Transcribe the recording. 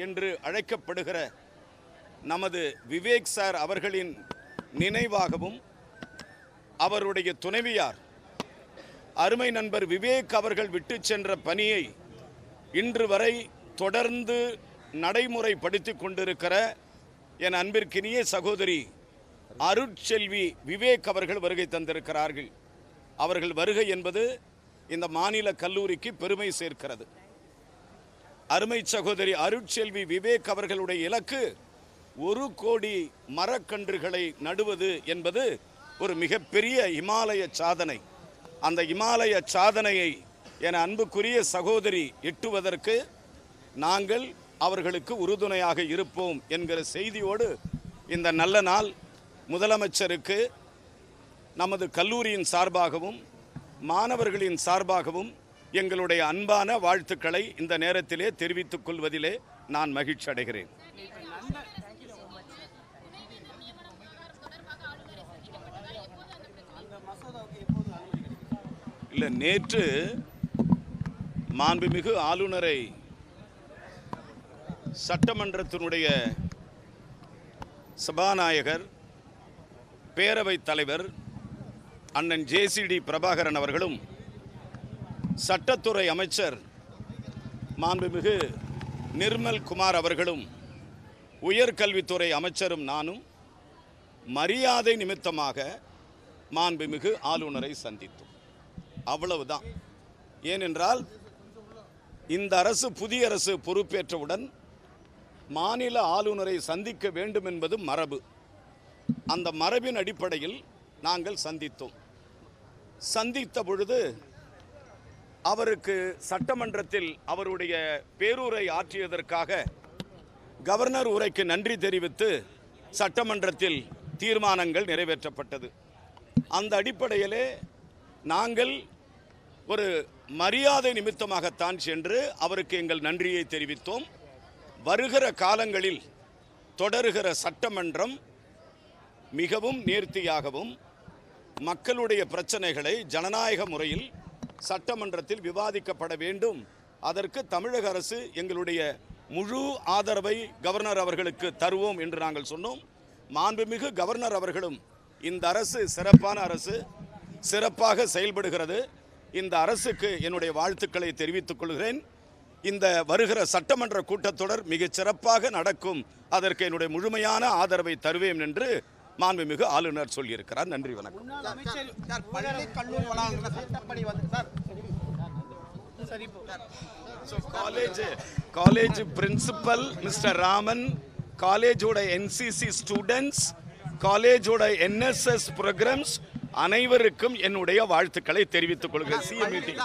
என்று அழைக்கப்படுகிற நமது விவேக் சார் அவர்களின் நினைவாகவும் அவருடைய துணைவியார் அருமை நண்பர் விவேக் அவர்கள் விட்டு சென்ற பணியை இன்று வரை தொடர்ந்து நடைமுறைப்படுத்திக் கொண்டிருக்கிற என் அன்பிற்கினிய சகோதரி அருட்செல்வி விவேக் அவர்கள் வருகை தந்திருக்கிறார்கள். அவர்கள் வருகை என்பது இந்த மாநில கல்லூரிக்கு பெருமை சேர்க்கிறது. அருமை சகோதரி அருட்செல்வி விவேக் அவர்களுடைய இலக்கு 1 கோடி மரக்கன்றுகளை நடுவது என்பது ஒரு மிகப்பெரிய இமாலய சாதனை. அந்த இமாலய சாதனையை என அன்புக்குரிய சகோதரி எட்டுவதற்கு நாங்கள் அவர்களுக்கு உறுதுணையாக இருப்போம் என்கிற செய்தியோடு இந்த நல்ல நாள் முதலமைச்சருக்கு நமது கல்லூரியின் சார்பாகவும் மாணவர்களின் சார்பாகவும் எங்களுடைய அன்பான வாழ்த்துக்களை இந்த நேரத்திலே தெரிவித்துக் கொள்வதிலே நான் மகிழ்ச்சி அடைகிறேன். இல்லை, நேற்று மாண்புமிகு ஆளுநரை சட்டமன்றத்தினுடைய சபாநாயகர் பேரவைத் தலைவர் அண்ணன் JCD பிரபாகரன் அவர்களும் சட்டத்துறை அமைச்சர் மாண்புமிகு நிர்மல் குமார் அவர்களும் உயர்கல்வித்துறை அமைச்சரும் நானும் மரியாதை நிமித்தமாக மாண்புமிகு ஆளுநரை சந்தித்தோம். அவ்வளவுதான். ஏனென்றால் இந்த அரசு புதிய அரசு பொறுப்பேற்றவுடன் மாநில ஆளுநரை சந்திக்க வேண்டும் என்பது மரபு. அந்த மரபின் அடிப்படையில் நாங்கள் சந்தித்தோம். சந்தித்த பொழுது அவருக்கு சட்டமன்றத்தில் அவருடைய பேருரை ஆற்றியதற்காக கவர்னர் உரைக்கு நன்றி தெரிவித்து சட்டமன்றத்தில் தீர்மானங்கள் நிறைவேற்றப்பட்டது. அந்த அடிப்படையிலே நாங்கள் ஒரு மரியாதை நிமித்தமாகத்தான் சென்று அவருக்கு எங்கள் நன்றியை தெரிவித்தோம். வருகிற காலங்களில் தொடருகிற சட்டமன்றம் மிகவும் நேர்த்தியாகவும் மக்களுடைய பிரச்சனைகளை ஜனநாயக முறையில் சட்டமன்றத்தில் விவாதிக்கப்பட வேண்டும். அதற்கு தமிழக அரசு எங்களுடைய முழு ஆதரவை கவர்னர் அவர்களுக்கு தருவோம் என்று நாங்கள் சொன்னோம். மாண்புமிகு கவர்னர் அவர்களும் இந்த அரசு சிறப்பான அரசு, சிறப்பாக செயல்படுகிறது, இந்த அரசுக்கு என்னுடைய வாழ்த்துக்களை தெரிவித்துக் கொள்கிறேன். இந்த வருகிற சட்டமன்ற கூட்டத்தொடர் மிகச் சிறப்பாக நடக்கும், அதற்கு என்னுடைய முழுமையான ஆதரவை தருவேன் என்று மாண்புமிகு ஆளுநர் சொல்லியிருக்கிறார். நன்றி, வணக்கம். காலேஜ் பிரின்சிபல் மிஸ்டர் ராமன், காலேஜோட NCC ஸ்டூடெண்ட்ஸ், காலேஜோட NSS ப்ரோக்ராம்ஸ் அனைவருக்கும் என்னுடைய வாழ்த்துக்களை தெரிவித்துக் கொள்கிறேன். CM meeting